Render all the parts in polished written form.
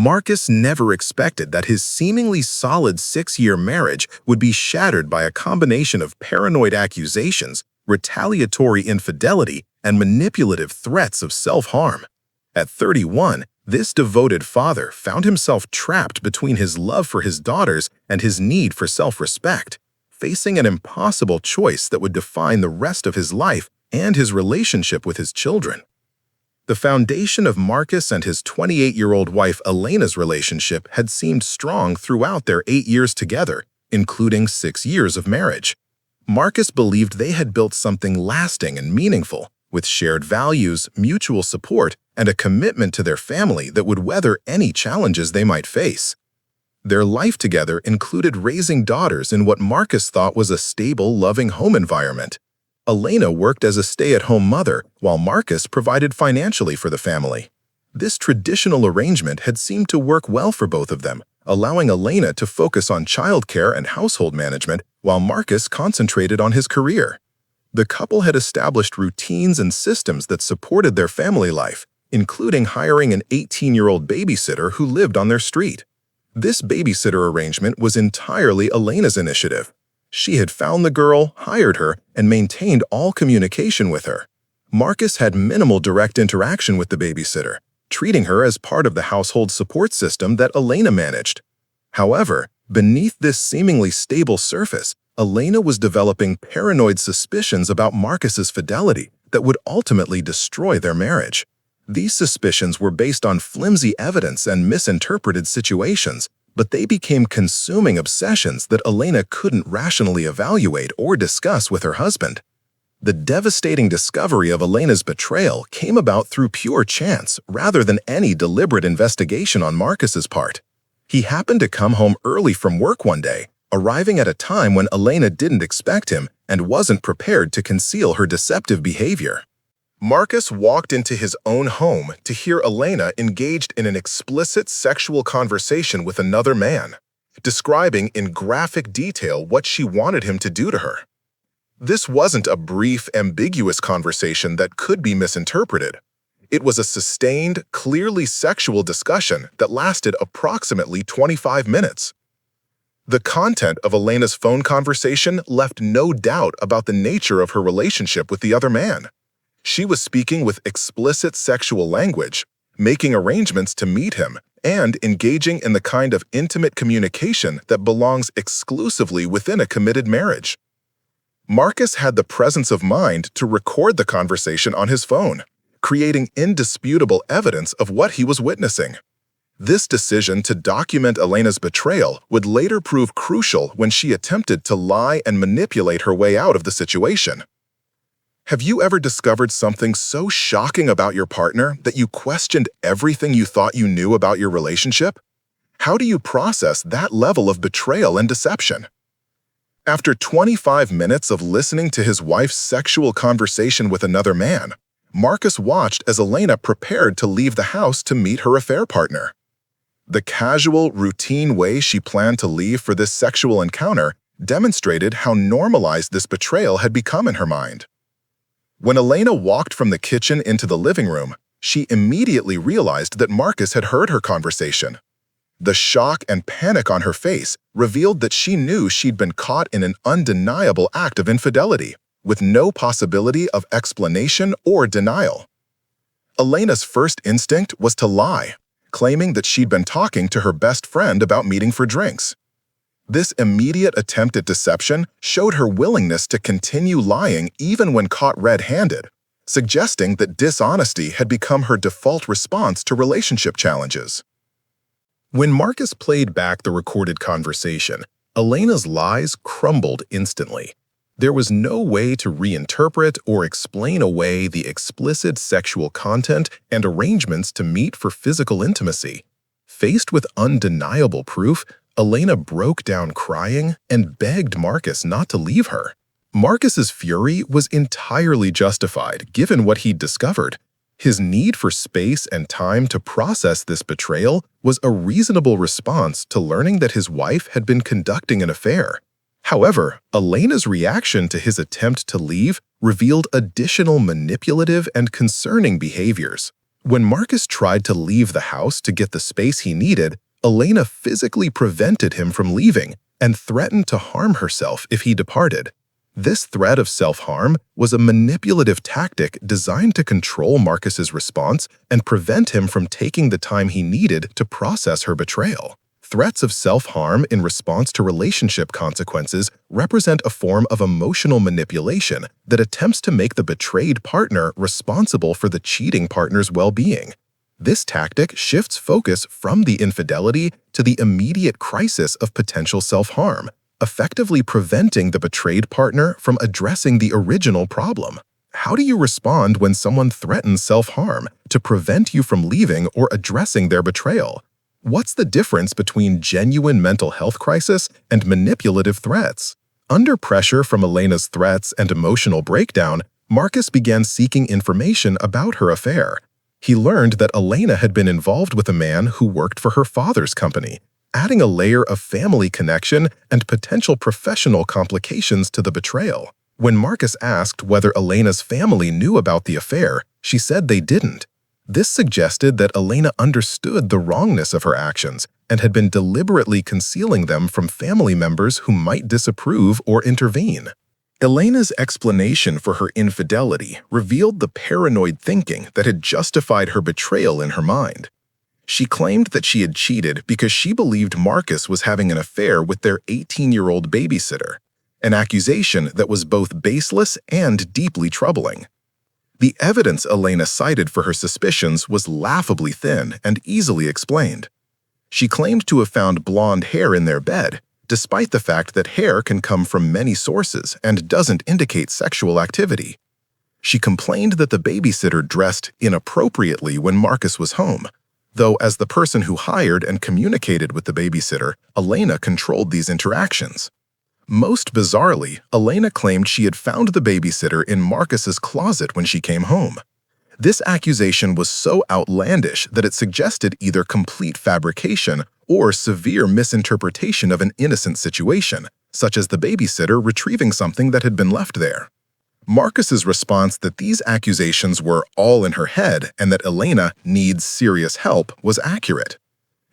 Marcus never expected that his seemingly solid 6-year marriage would be shattered by a combination of paranoid accusations, retaliatory infidelity, and manipulative threats of self-harm. At 31, this devoted father found himself trapped between his love for his daughters and his need for self-respect, facing an impossible choice that would define the rest of his life and his relationship with his children. The foundation of Marcus and his 28-year-old wife Elena's relationship had seemed strong throughout their 8 years together, including 6 years of marriage. Marcus believed they had built something lasting and meaningful, with shared values, mutual support, and a commitment to their family that would weather any challenges they might face. Their life together included raising daughters in what Marcus thought was a stable, loving home environment. Elena worked as a stay-at-home mother, while Marcus provided financially for the family. This traditional arrangement had seemed to work well for both of them, allowing Elena to focus on childcare and household management while Marcus concentrated on his career. The couple had established routines and systems that supported their family life, including hiring an 18-year-old babysitter who lived on their street. This babysitter arrangement was entirely Elena's initiative. She had found the girl, hired her, and maintained all communication with her. Marcus had minimal direct interaction with the babysitter, treating her as part of the household support system that Elena managed. However, beneath this seemingly stable surface, Elena was developing paranoid suspicions about Marcus's fidelity that would ultimately destroy their marriage. These suspicions were based on flimsy evidence and misinterpreted situations, but they became consuming obsessions that Elena couldn't rationally evaluate or discuss with her husband. The devastating discovery of Elena's betrayal came about through pure chance rather than any deliberate investigation on Marcus's part. He happened to come home early from work one day, arriving at a time when Elena didn't expect him and wasn't prepared to conceal her deceptive behavior. Marcus walked into his own home to hear Elena engaged in an explicit sexual conversation with another man, describing in graphic detail what she wanted him to do to her. This wasn't a brief, ambiguous conversation that could be misinterpreted. It was a sustained, clearly sexual discussion that lasted approximately 25 minutes. The content of Elena's phone conversation left no doubt about the nature of her relationship with the other man. She was speaking with explicit sexual language, making arrangements to meet him, and engaging in the kind of intimate communication that belongs exclusively within a committed marriage. Marcus had the presence of mind to record the conversation on his phone, creating indisputable evidence of what he was witnessing. This decision to document Elena's betrayal would later prove crucial when she attempted to lie and manipulate her way out of the situation. Have you ever discovered something so shocking about your partner that you questioned everything you thought you knew about your relationship? How do you process that level of betrayal and deception? After 25 minutes of listening to his wife's sexual conversation with another man, Marcus watched as Elena prepared to leave the house to meet her affair partner. The casual, routine way she planned to leave for this sexual encounter demonstrated how normalized this betrayal had become in her mind. When Elena walked from the kitchen into the living room, she immediately realized that Marcus had heard her conversation. The shock and panic on her face revealed that she knew she'd been caught in an undeniable act of infidelity, with no possibility of explanation or denial. Elena's first instinct was to lie, claiming that she'd been talking to her best friend about meeting for drinks. This immediate attempt at deception showed her willingness to continue lying even when caught red-handed, suggesting that dishonesty had become her default response to relationship challenges. When Marcus played back the recorded conversation, Elena's lies crumbled instantly. There was no way to reinterpret or explain away the explicit sexual content and arrangements to meet for physical intimacy. Faced with undeniable proof, Elena broke down crying and begged Marcus not to leave her. Marcus's fury was entirely justified given what he'd discovered. His need for space and time to process this betrayal was a reasonable response to learning that his wife had been conducting an affair. However, Elena's reaction to his attempt to leave revealed additional manipulative and concerning behaviors. When Marcus tried to leave the house to get the space he needed, Elena physically prevented him from leaving and threatened to harm herself if he departed. This threat of self-harm was a manipulative tactic designed to control Marcus's response and prevent him from taking the time he needed to process her betrayal. Threats of self-harm in response to relationship consequences represent a form of emotional manipulation that attempts to make the betrayed partner responsible for the cheating partner's well-being. This tactic shifts focus from the infidelity to the immediate crisis of potential self-harm, effectively preventing the betrayed partner from addressing the original problem. How do you respond when someone threatens self-harm to prevent you from leaving or addressing their betrayal? What's the difference between genuine mental health crisis and manipulative threats? Under pressure from Elena's threats and emotional breakdown, Marcus began seeking information about her affair. He learned that Elena had been involved with a man who worked for her father's company, adding a layer of family connection and potential professional complications to the betrayal. When Marcus asked whether Elena's family knew about the affair, she said they didn't. This suggested that Elena understood the wrongness of her actions and had been deliberately concealing them from family members who might disapprove or intervene. Elena's explanation for her infidelity revealed the paranoid thinking that had justified her betrayal in her mind. She claimed that she had cheated because she believed Marcus was having an affair with their 18-year-old babysitter, an accusation that was both baseless and deeply troubling. The evidence Elena cited for her suspicions was laughably thin and easily explained. She claimed to have found blonde hair in their bed, despite the fact that hair can come from many sources and doesn't indicate sexual activity. She complained that the babysitter dressed inappropriately when Marcus was home, though as the person who hired and communicated with the babysitter, Elena controlled these interactions. Most bizarrely, Elena claimed she had found the babysitter in Marcus's closet when she came home. This accusation was so outlandish that it suggested either complete fabrication or severe misinterpretation of an innocent situation, such as the babysitter retrieving something that had been left there. Marcus's response that these accusations were all in her head and that Elena needs serious help was accurate.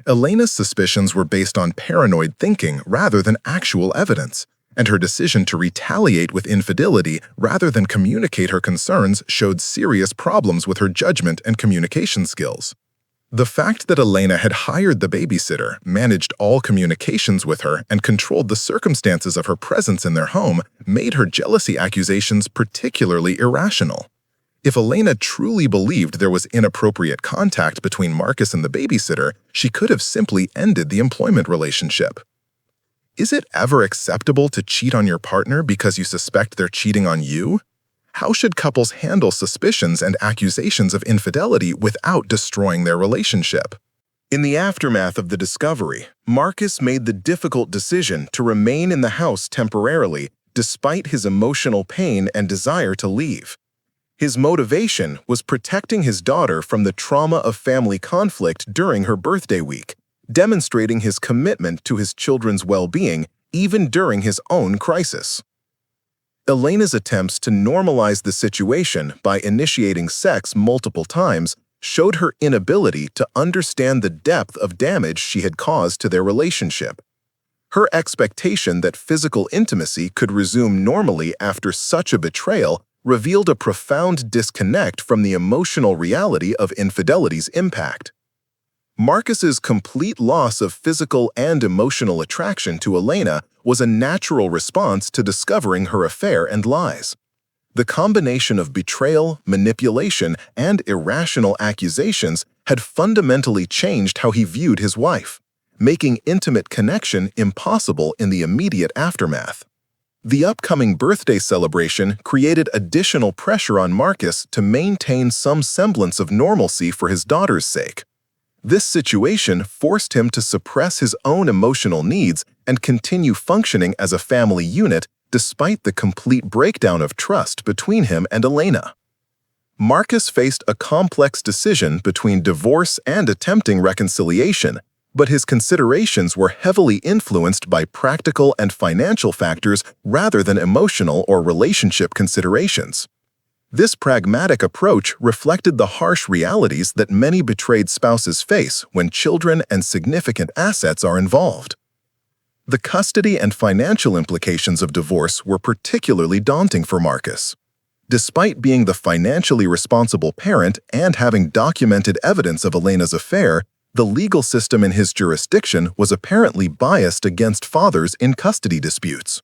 Elena's suspicions were based on paranoid thinking rather than actual evidence, and her decision to retaliate with infidelity rather than communicate her concerns showed serious problems with her judgment and communication skills. The fact that Elena had hired the babysitter, managed all communications with her, and controlled the circumstances of her presence in their home made her jealousy accusations particularly irrational. If Elena truly believed there was inappropriate contact between Marcus and the babysitter, she could have simply ended the employment relationship. Is it ever acceptable to cheat on your partner because you suspect they're cheating on you? How should couples handle suspicions and accusations of infidelity without destroying their relationship? In the aftermath of the discovery, Marcus made the difficult decision to remain in the house temporarily despite his emotional pain and desire to leave. His motivation was protecting his daughter from the trauma of family conflict during her birthday week, demonstrating his commitment to his children's well-being even during his own crisis. Elena's attempts to normalize the situation by initiating sex multiple times showed her inability to understand the depth of damage she had caused to their relationship. Her expectation that physical intimacy could resume normally after such a betrayal revealed a profound disconnect from the emotional reality of infidelity's impact. Marcus's complete loss of physical and emotional attraction to Elena was a natural response to discovering her affair and lies. The combination of betrayal, manipulation, and irrational accusations had fundamentally changed how he viewed his wife, making intimate connection impossible in the immediate aftermath. The upcoming birthday celebration created additional pressure on Marcus to maintain some semblance of normalcy for his daughter's sake. This situation forced him to suppress his own emotional needs and continue functioning as a family unit despite the complete breakdown of trust between him and Elena. Marcus faced a complex decision between divorce and attempting reconciliation, but his considerations were heavily influenced by practical and financial factors rather than emotional or relationship considerations. This pragmatic approach reflected the harsh realities that many betrayed spouses face when children and significant assets are involved. The custody and financial implications of divorce were particularly daunting for Marcus. Despite being the financially responsible parent and having documented evidence of Elena's affair, the legal system in his jurisdiction was apparently biased against fathers in custody disputes.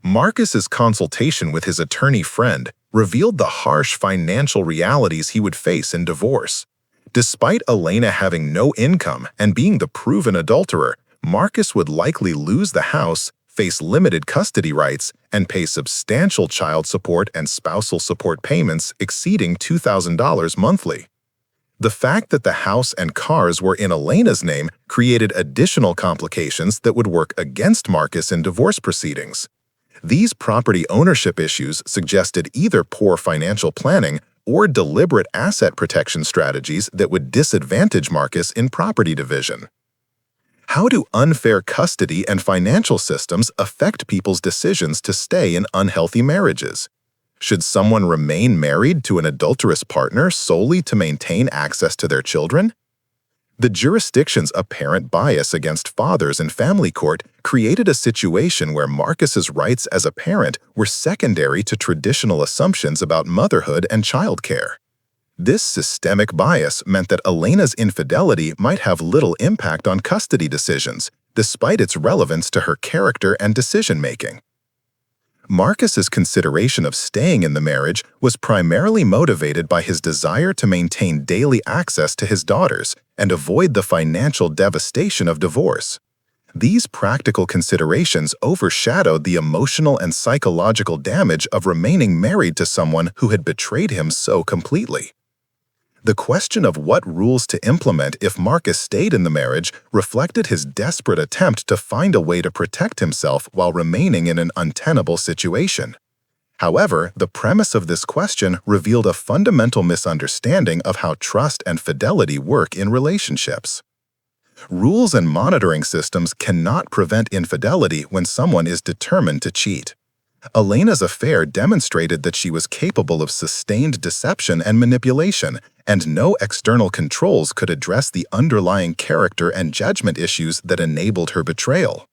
Marcus's consultation with his attorney friend revealed the harsh financial realities he would face in divorce. Despite Elena having no income and being the proven adulterer, Marcus would likely lose the house, face limited custody rights, and pay substantial child support and spousal support payments exceeding $2,000 monthly. The fact that the house and cars were in Elena's name created additional complications that would work against Marcus in divorce proceedings. These property ownership issues suggested either poor financial planning or deliberate asset protection strategies that would disadvantage Marcus in property division. How do unfair custody and financial systems affect people's decisions to stay in unhealthy marriages? Should someone remain married to an adulterous partner solely to maintain access to their children? The jurisdiction's apparent bias against fathers in family court created a situation where Marcus's rights as a parent were secondary to traditional assumptions about motherhood and childcare. This systemic bias meant that Elena's infidelity might have little impact on custody decisions, despite its relevance to her character and decision-making. Marcus's consideration of staying in the marriage was primarily motivated by his desire to maintain daily access to his daughters and avoid the financial devastation of divorce. These practical considerations overshadowed the emotional and psychological damage of remaining married to someone who had betrayed him so completely. The question of what rules to implement if Marcus stayed in the marriage reflected his desperate attempt to find a way to protect himself while remaining in an untenable situation. However, the premise of this question revealed a fundamental misunderstanding of how trust and fidelity work in relationships. Rules and monitoring systems cannot prevent infidelity when someone is determined to cheat. Elena's affair demonstrated that she was capable of sustained deception and manipulation, and no external controls could address the underlying character and judgment issues that enabled her betrayal.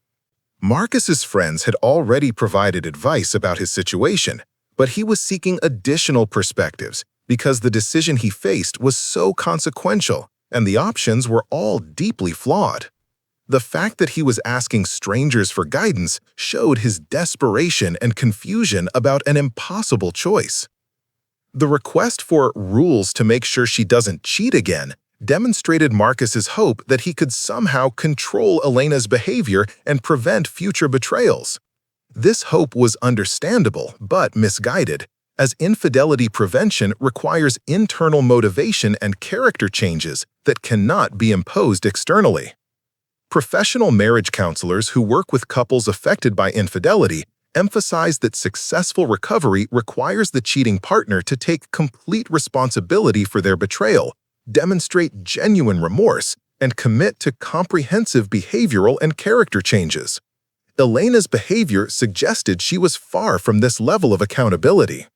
Marcus's friends had already provided advice about his situation, but he was seeking additional perspectives because the decision he faced was so consequential, and the options were all deeply flawed. The fact that he was asking strangers for guidance showed his desperation and confusion about an impossible choice. The request for rules to make sure she doesn't cheat again demonstrated Marcus's hope that he could somehow control Elena's behavior and prevent future betrayals. This hope was understandable but misguided, as infidelity prevention requires internal motivation and character changes that cannot be imposed externally. Professional marriage counselors who work with couples affected by infidelity emphasize that successful recovery requires the cheating partner to take complete responsibility for their betrayal, demonstrate genuine remorse, and commit to comprehensive behavioral and character changes. Elena's behavior suggested she was far from this level of accountability.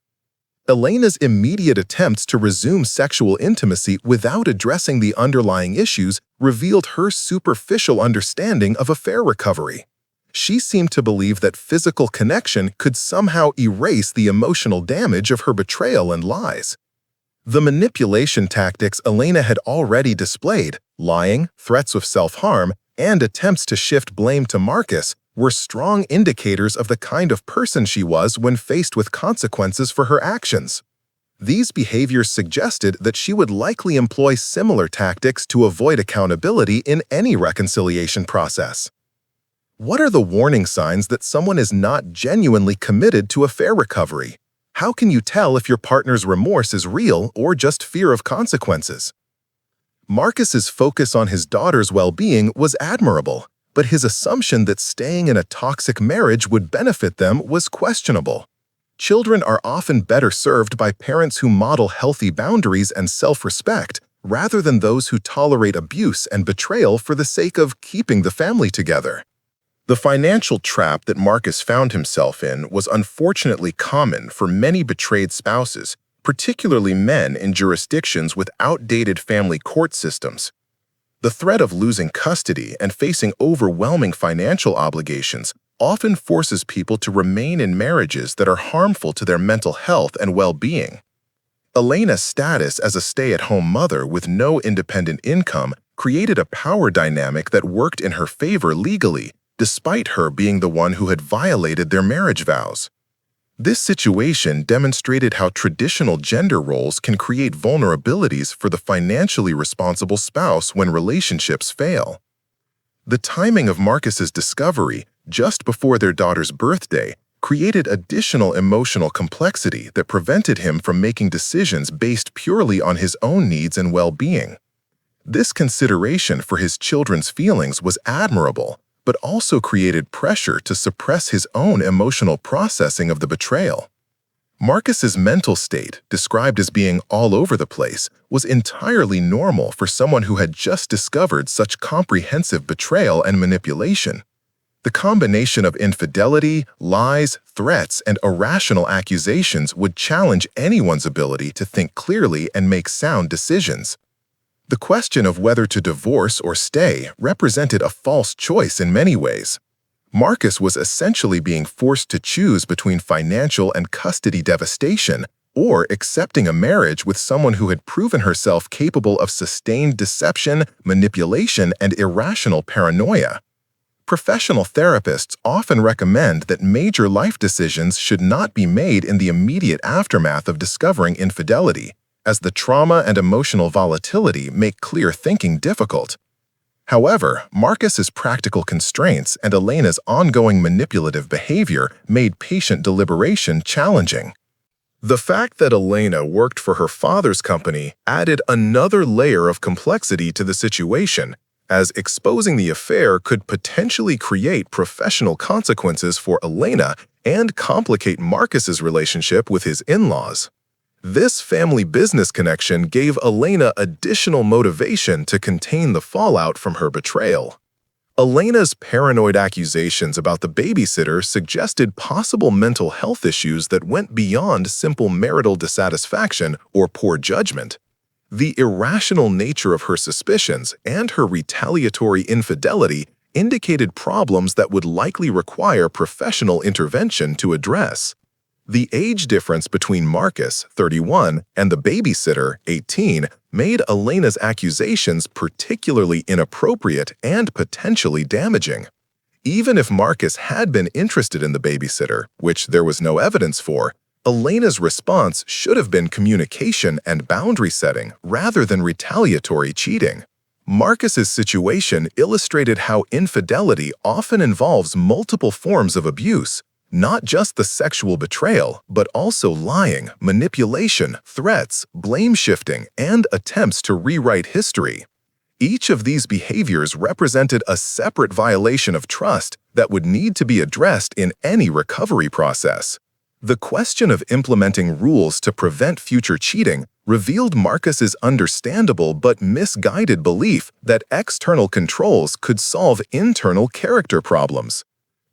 Elena's immediate attempts to resume sexual intimacy without addressing the underlying issues revealed her superficial understanding of affair recovery. She seemed to believe that physical connection could somehow erase the emotional damage of her betrayal and lies. The manipulation tactics Elena had already displayed, lying, threats of self-harm, and attempts to shift blame to Marcus, were strong indicators of the kind of person she was when faced with consequences for her actions. These behaviors suggested that she would likely employ similar tactics to avoid accountability in any reconciliation process. What are the warning signs that someone is not genuinely committed to affair recovery? How can you tell if your partner's remorse is real or just fear of consequences? Marcus's focus on his daughter's well-being was admirable, but his assumption that staying in a toxic marriage would benefit them was questionable. Children are often better served by parents who model healthy boundaries and self-respect, rather than those who tolerate abuse and betrayal for the sake of keeping the family together. The financial trap that Marcus found himself in was unfortunately common for many betrayed spouses, particularly men in jurisdictions with outdated family court systems. The threat of losing custody and facing overwhelming financial obligations often forces people to remain in marriages that are harmful to their mental health and well-being. Elena's status as a stay-at-home mother with no independent income created a power dynamic that worked in her favor legally, despite her being the one who had violated their marriage vows. This situation demonstrated how traditional gender roles can create vulnerabilities for the financially responsible spouse when relationships fail. The timing of Marcus's discovery, just before their daughter's birthday, created additional emotional complexity that prevented him from making decisions based purely on his own needs and well-being. This consideration for his children's feelings was admirable, but also created pressure to suppress his own emotional processing of the betrayal. Marcus's mental state, described as being all over the place, was entirely normal for someone who had just discovered such comprehensive betrayal and manipulation. The combination of infidelity, lies, threats, and irrational accusations would challenge anyone's ability to think clearly and make sound decisions. The question of whether to divorce or stay represented a false choice in many ways. Marcus was essentially being forced to choose between financial and custody devastation or accepting a marriage with someone who had proven herself capable of sustained deception, manipulation, and irrational paranoia. Professional therapists often recommend that major life decisions should not be made in the immediate aftermath of discovering infidelity, as the trauma and emotional volatility make clear thinking difficult. However, Marcus's practical constraints and Elena's ongoing manipulative behavior made patient deliberation challenging. The fact that Elena worked for her father's company added another layer of complexity to the situation, as exposing the affair could potentially create professional consequences for Elena and complicate Marcus's relationship with his in-laws. This family business connection gave Elena additional motivation to contain the fallout from her betrayal. Elena's paranoid accusations about the babysitter suggested possible mental health issues that went beyond simple marital dissatisfaction or poor judgment. The irrational nature of her suspicions and her retaliatory infidelity indicated problems that would likely require professional intervention to address. The age difference between Marcus, 31, and the babysitter, 18, made Elena's accusations particularly inappropriate and potentially damaging. Even if Marcus had been interested in the babysitter, which there was no evidence for, Elena's response should have been communication and boundary setting rather than retaliatory cheating. Marcus's situation illustrated how infidelity often involves multiple forms of abuse, not just the sexual betrayal, but also lying, manipulation, threats, blame shifting, and attempts to rewrite history. Each of these behaviors represented a separate violation of trust that would need to be addressed in any recovery process. The question of implementing rules to prevent future cheating revealed Marcus's understandable but misguided belief that external controls could solve internal character problems.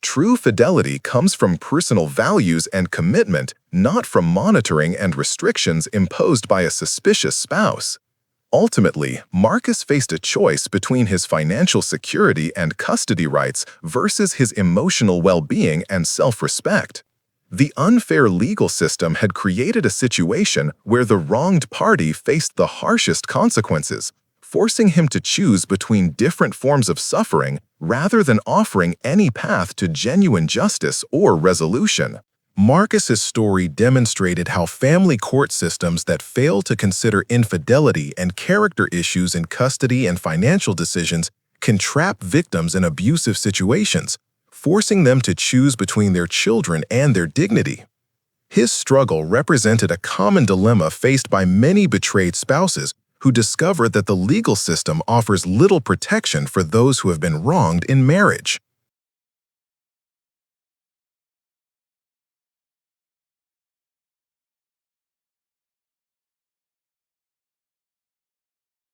True fidelity comes from personal values and commitment, not from monitoring and restrictions imposed by a suspicious spouse. Ultimately, Marcus faced a choice between his financial security and custody rights versus his emotional well-being and self-respect. The unfair legal system had created a situation where the wronged party faced the harshest consequences, forcing him to choose between different forms of suffering rather than offering any path to genuine justice or resolution. Marcus's story demonstrated how family court systems that fail to consider infidelity and character issues in custody and financial decisions can trap victims in abusive situations, forcing them to choose between their children and their dignity. His struggle represented a common dilemma faced by many betrayed spouses who discover that the legal system offers little protection for those who have been wronged in marriage.